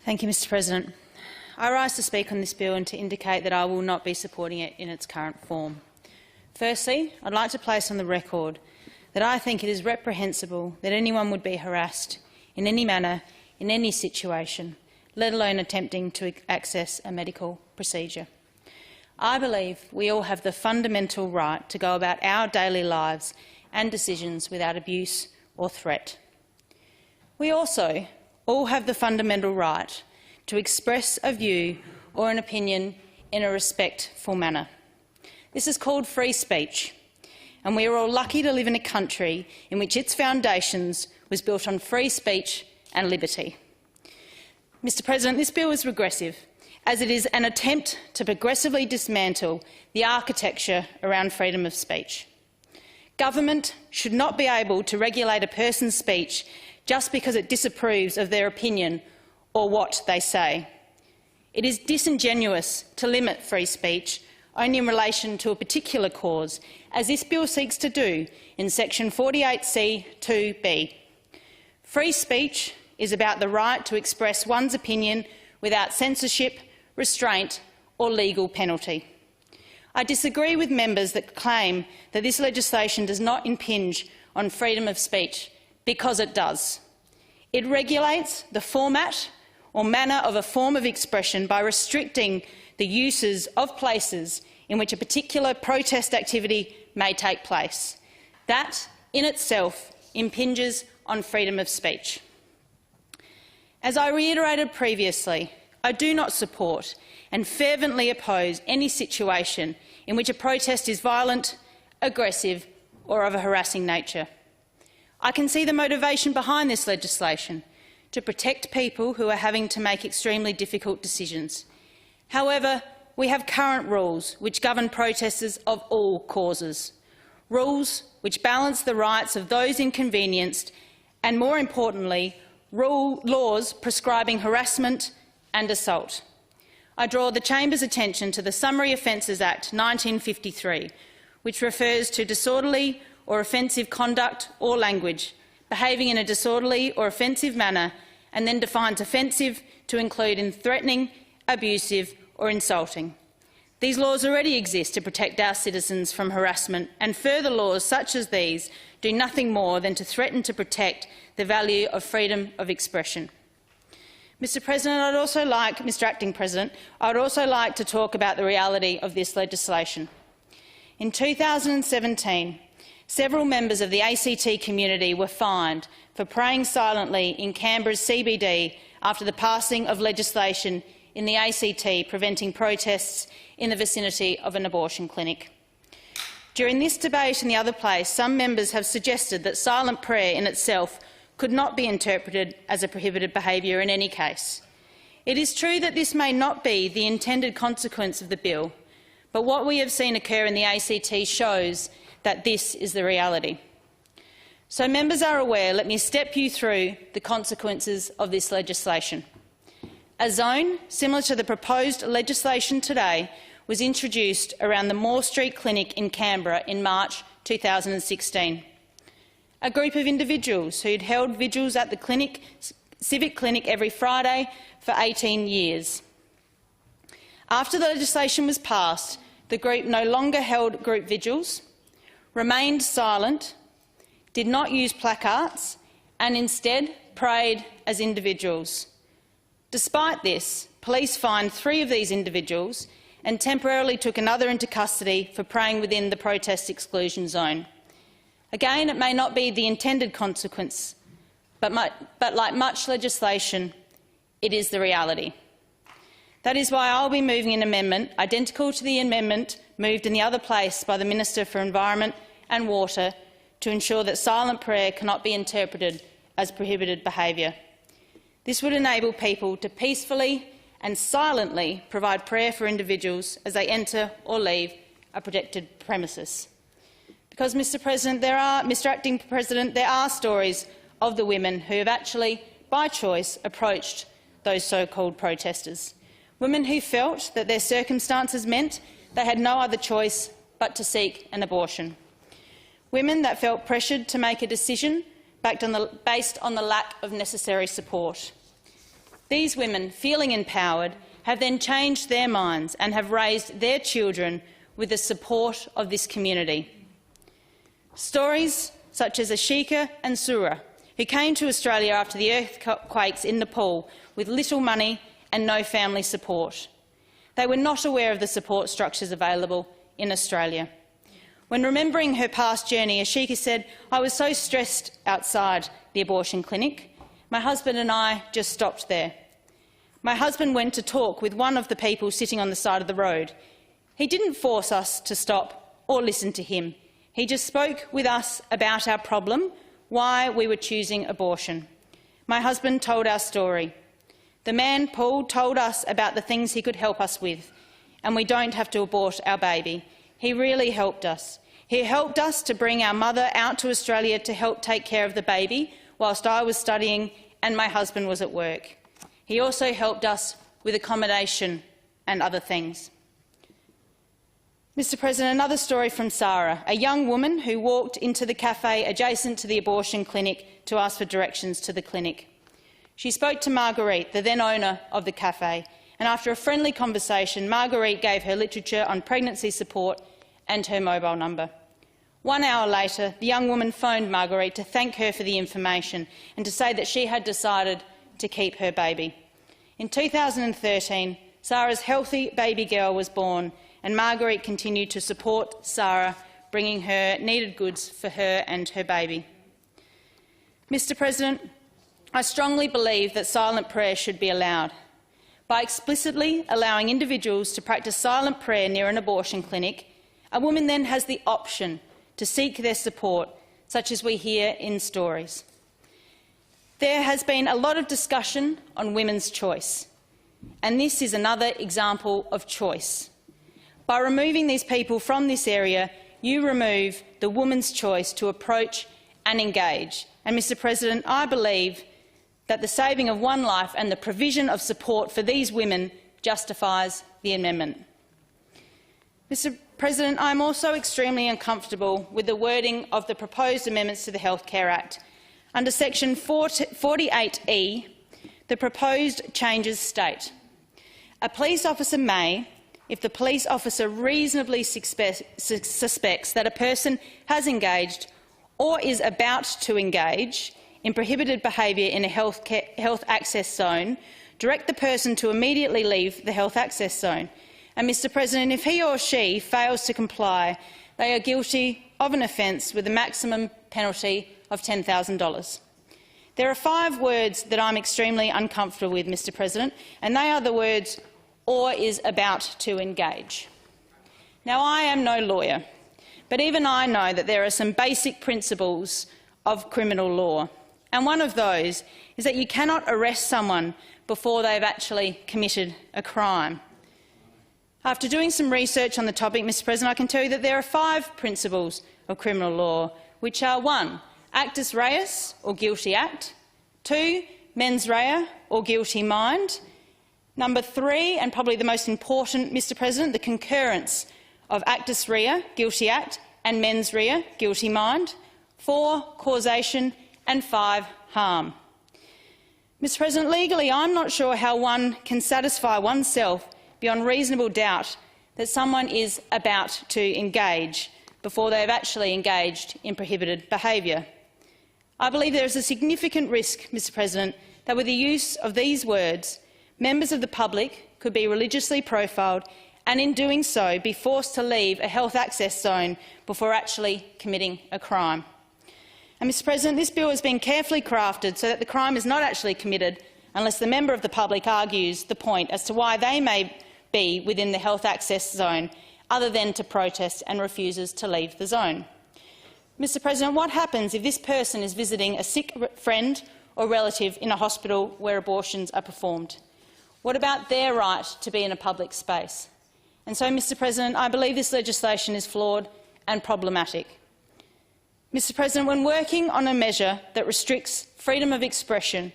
Thank you, Mr President. I rise to speak on this bill and to indicate that I will not be supporting it in its current form. Firstly, I'd like to place on the record that I think it is reprehensible that anyone would be harassed in any manner, in any situation, let alone attempting to access a medical procedure. I believe we all have the fundamental right to go about our daily lives and decisions without abuse or threat. We also all have the fundamental right to express a view or an opinion in a respectful manner. This is called free speech, and we are all lucky to live in a country in which its foundations was built on free speech and liberty. Mr President, this bill is regressive, as it is an attempt to progressively dismantle the architecture around freedom of speech. Government should not be able to regulate a person's speech just because it disapproves of their opinion or what they say. It is disingenuous to limit free speech only in relation to a particular cause, as this bill seeks to do in section 48C(2)(b). Free speech is about the right to express one's opinion without censorship, restraint or legal penalty. I disagree with members that claim that this legislation does not impinge on freedom of speech, because it does. It regulates the format or manner of a form of expression by restricting the uses of places in which a particular protest activity may take place. That, in itself, impinges on freedom of speech. As I reiterated previously, I do not support and fervently oppose any situation in which a protest is violent, aggressive or of a harassing nature. I can see the motivation behind this legislation, to protect people who are having to make extremely difficult decisions. However, we have current rules which govern protesters of all causes, rules which balance the rights of those inconvenienced and, more importantly, laws prescribing harassment and assault. I draw the Chamber's attention to the Summary Offences Act 1953, which refers to disorderly or offensive conduct or language, behaving in a disorderly or offensive manner, and then defines offensive to include in threatening, abusive or insulting. These laws already exist to protect our citizens from harassment, and further laws such as these do nothing more than to threaten to protect the value of freedom of expression. Mr Acting President, I would also like to talk about the reality of this legislation. In 2017, several members of the ACT community were fined for praying silently in Canberra's CBD after the passing of legislation in the ACT preventing protests in the vicinity of an abortion clinic. During this debate in the other place, some members have suggested that silent prayer in itself could not be interpreted as a prohibited behaviour in any case. It is true that this may not be the intended consequence of the bill, but what we have seen occur in the ACT shows that this is the reality. So members are aware, let me step you through the consequences of this legislation. A zone similar to the proposed legislation today was introduced around the Moore Street Clinic in Canberra in March 2016. A group of individuals who had held vigils at the civic clinic every Friday for 18 years. After the legislation was passed, the group no longer held group vigils, remained silent, did not use placards and instead prayed as individuals. Despite this, police fined 3 of these individuals and temporarily took another into custody for praying within the protest exclusion zone. Again, it may not be the intended consequence, but like much legislation, it is the reality. That is why I will be moving an amendment identical to the amendment moved in the other place by the Minister for Environment and Water to ensure that silent prayer cannot be interpreted as prohibited behaviour. This would enable people to peacefully and silently provide prayer for individuals as they enter or leave a protected premises. Because, Mr Acting President, there are stories of the women who have actually, by choice, approached those so-called protesters. Women who felt that their circumstances meant they had no other choice but to seek an abortion. Women that felt pressured to make a decision based on the lack of necessary support. These women, feeling empowered, have then changed their minds and have raised their children with the support of this community. Stories such as Ashika and Sura, who came to Australia after the earthquakes in Nepal with little money and no family support. They were not aware of the support structures available in Australia. When remembering her past journey, Ashika said, "I was so stressed outside the abortion clinic. My husband and I just stopped there. My husband went to talk with one of the people sitting on the side of the road. He didn't force us to stop or listen to him. He just spoke with us about our problem, why we were choosing abortion. My husband told our story. The man, Paul, told us about the things he could help us with, and we don't have to abort our baby. He really helped us. He helped us to bring our mother out to Australia to help take care of the baby whilst I was studying and my husband was at work. He also helped us with accommodation and other things." Mr President, another story from Sarah, a young woman who walked into the cafe adjacent to the abortion clinic to ask for directions to the clinic. She spoke to Marguerite, the then owner of the cafe, and after a friendly conversation, Marguerite gave her literature on pregnancy support and her mobile number. 1 hour later, the young woman phoned Marguerite to thank her for the information and to say that she had decided to keep her baby. In 2013, Sarah's healthy baby girl was born, and Marguerite continued to support Sarah, bringing her needed goods for her and her baby. Mr President, I strongly believe that silent prayer should be allowed. By explicitly allowing individuals to practice silent prayer near an abortion clinic, a woman then has the option to seek their support, such as we hear in stories. There has been a lot of discussion on women's choice, and this is another example of choice. By removing these people from this area, you remove the woman's choice to approach and engage. And, Mr President, I believe that the saving of one life and the provision of support for these women justifies the amendment. Mr President, I am also extremely uncomfortable with the wording of the proposed amendments to the Healthcare Act. Under section 48E, the proposed changes state, "A police officer may, if the police officer reasonably suspects that a person has engaged or is about to engage in prohibited behaviour in a health access zone, direct the person to immediately leave the health access zone. And, Mr President, if he or she fails to comply, they are guilty of an offence with a maximum penalty of $10,000. There are 5 words that I'm extremely uncomfortable with, Mr President, and they are the words "or is about to engage." Now, I am no lawyer, but even I know that there are some basic principles of criminal law, and one of those is that you cannot arrest someone before they've actually committed a crime. After doing some research on the topic, Mr President, I can tell you that there are 5 principles of criminal law, which are 1. Actus reus, or guilty act; 2. Mens rea, or guilty mind; number 3, and probably the most important, Mr President, the concurrence of actus rea, guilty act, and mens rea, guilty mind; 4. Causation; and 5. Harm. Mr President, legally I'm not sure how one can satisfy oneself beyond reasonable doubt that someone is about to engage before they have actually engaged in prohibited behaviour. I believe there is a significant risk, Mr President, that with the use of these words, members of the public could be religiously profiled and in doing so be forced to leave a health access zone before actually committing a crime. And, Mr President, this bill has been carefully crafted so that the crime is not actually committed unless the member of the public argues the point as to why they may be within the health access zone, other than to protest and refuses to leave the zone. Mr President, what happens if this person is visiting a sick friend or relative in a hospital where abortions are performed? What about their right to be in a public space? And so, Mr President, I believe this legislation is flawed and problematic. Mr President, when working on a measure that restricts freedom of expression,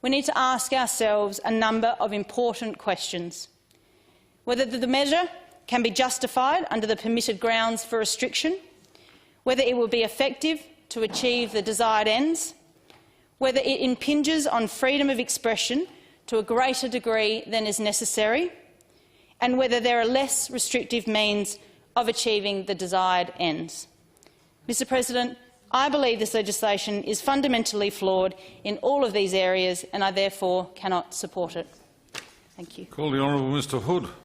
we need to ask ourselves a number of important questions. Whether the measure can be justified under the permitted grounds for restriction, whether it will be effective to achieve the desired ends, whether it impinges on freedom of expression to a greater degree than is necessary, and whether there are less restrictive means of achieving the desired ends. Mr President, I believe this legislation is fundamentally flawed in all of these areas, and I therefore cannot support it. Thank you. Call the Honourable Mr Hood.